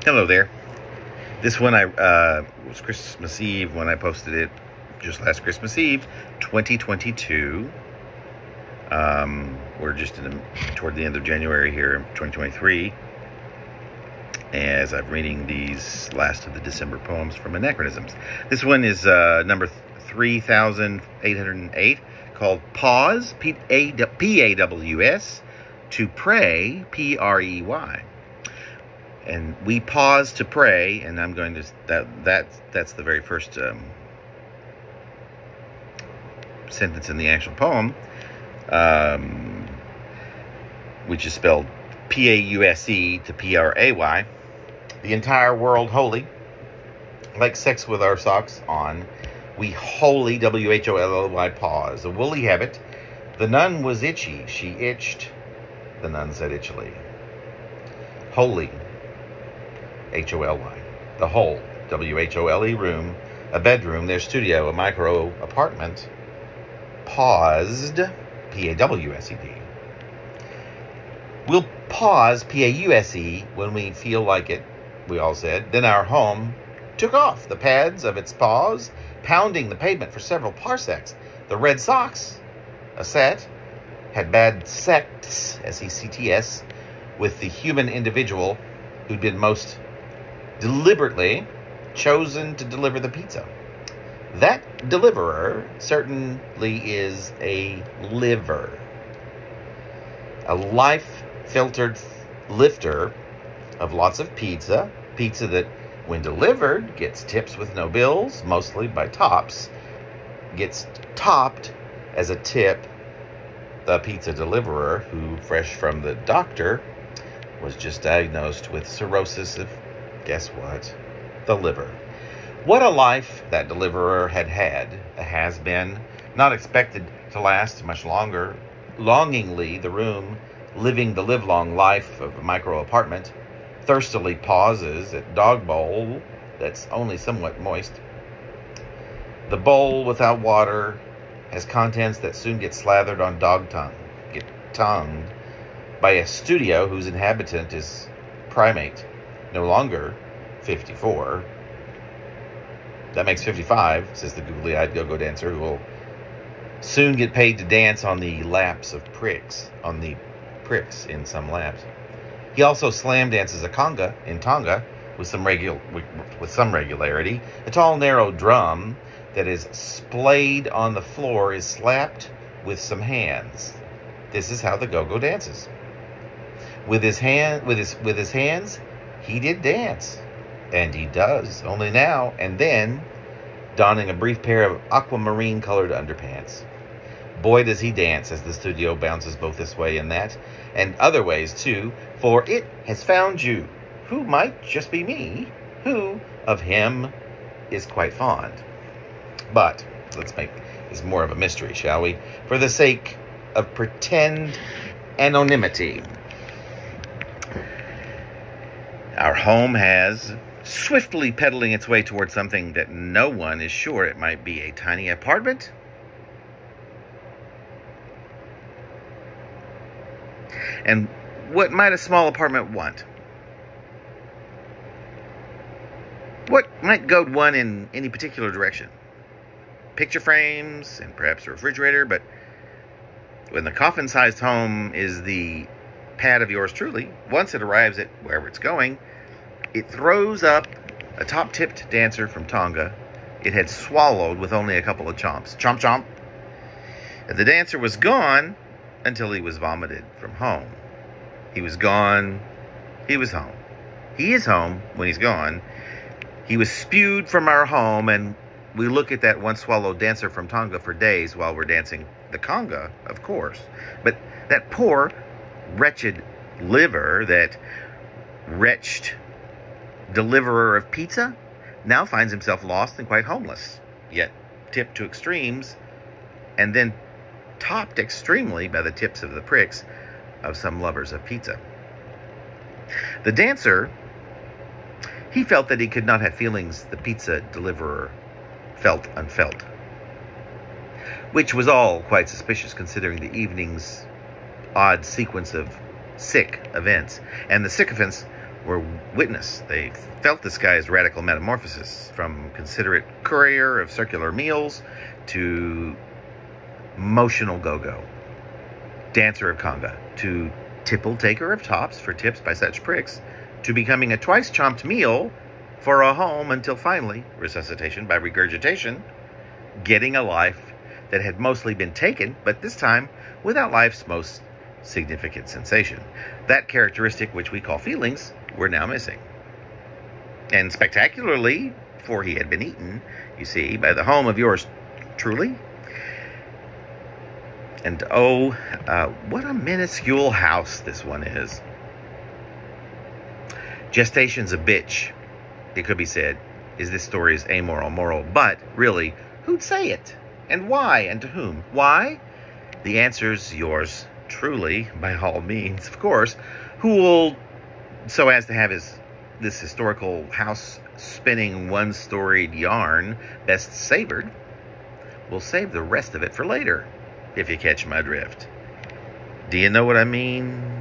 Hello there. This one was Christmas Eve when I posted it, just last Christmas Eve, 2022. We're just toward the end of January here in 2023, as I'm reading these last of the December poems from Anachronisms. This one is number 3808, called Paws, P-A-W-S, to pray, P-R-E-Y. And we pause to pray, and I'm going to that's the very first sentence in the actual poem, which is spelled P-A-U-S-E to P-R-A-Y. The entire world holy, like sex with our socks on, we wholly, W-H-O-L-L-Y, pause. A woolly habit. The nun was itchy, she itched. The nun said itchily. Holy, H-O-L-Y. The whole, W-H-O-L-E, room, a bedroom, their studio, a micro apartment, paused, P-A-W-S-E-D. We'll pause, P-A-U-S-E, when we feel like it, we all said. Then our home took off the pads of its paws, pounding the pavement for several parsecs. The Red Sox, a set, had bad sects, S-E-C-T-S, with the human individual who'd been most deliberately chosen to deliver the pizza. That deliverer certainly is a liver. A life-filtered lifter of lots of pizza. Pizza that, when delivered, gets tips with no bills, mostly by tops. Gets topped as a tip the pizza deliverer who, fresh from the doctor, was just diagnosed with cirrhosis of, guess what? The liver. What a life that deliverer had had, a has-been, not expected to last much longer. Longingly, the room, living the livelong life of a micro-apartment, thirstily pauses at dog bowl that's only somewhat moist. The bowl without water has contents that soon get slathered on dog tongue, get tongued by a studio whose inhabitant is primate, no longer 54. That makes 55, says the googly-eyed go-go dancer, who will soon get paid to dance on the laps of pricks, on the pricks in some laps. He also slam dances a conga in Tonga with some regularity. A tall, narrow drum that is splayed on the floor is slapped with some hands. This is how the go-go dances. With his hands, he did dance, and he does, only now and then, donning a brief pair of aquamarine-colored underpants. Boy, does he dance as the studio bounces both this way and that, and other ways too, for it has found you, who might just be me, who of him is quite fond. But let's make this more of a mystery, shall we? For the sake of pretend anonymity. Our home has, swiftly pedaling its way towards something that no one is sure it might be, a tiny apartment. And what might a small apartment want? What might goad one in any particular direction? Picture frames and perhaps a refrigerator, but when the coffin-sized home is the pad of yours truly, once it arrives at wherever it's going, it throws up a top-tipped dancer from Tonga it had swallowed with only a couple of chomps. Chomp, chomp. And the dancer was gone until he was vomited from home. He was gone. He was home. He is home when he's gone. He was spewed from our home, and we look at that one-swallowed dancer from Tonga for days while we're dancing the conga, of course. But that poor, wretched liver, that wretched deliverer of pizza, now finds himself lost and quite homeless, yet tipped to extremes, and then topped extremely by the tips of the pricks of some lovers of pizza. The dancer, he felt that he could not have feelings the pizza deliverer felt unfelt, which was all quite suspicious considering the evening's odd sequence of sick events, and the sycophants were witness. They felt this guy's radical metamorphosis, from considerate courier of circular meals to motional go-go, dancer of conga, to tipple taker of tops for tips by such pricks, to becoming a twice-chomped meal for a home, until finally, resuscitation by regurgitation, getting a life that had mostly been taken, but this time without life's most significant sensation. That characteristic which we call feelings were now missing. And spectacularly, for he had been eaten, you see, by the home of yours truly. And oh, what a minuscule house this one is. Gestation's a bitch, it could be said, is this story's amoral moral. But really, who'd say it? And why? And to whom? Why? The answer's yours truly, by all means, of course. Who will, so as to have this historical house-spinning, one-storied yarn best savored, will save the rest of it for later, if you catch my drift. Do you know what I mean?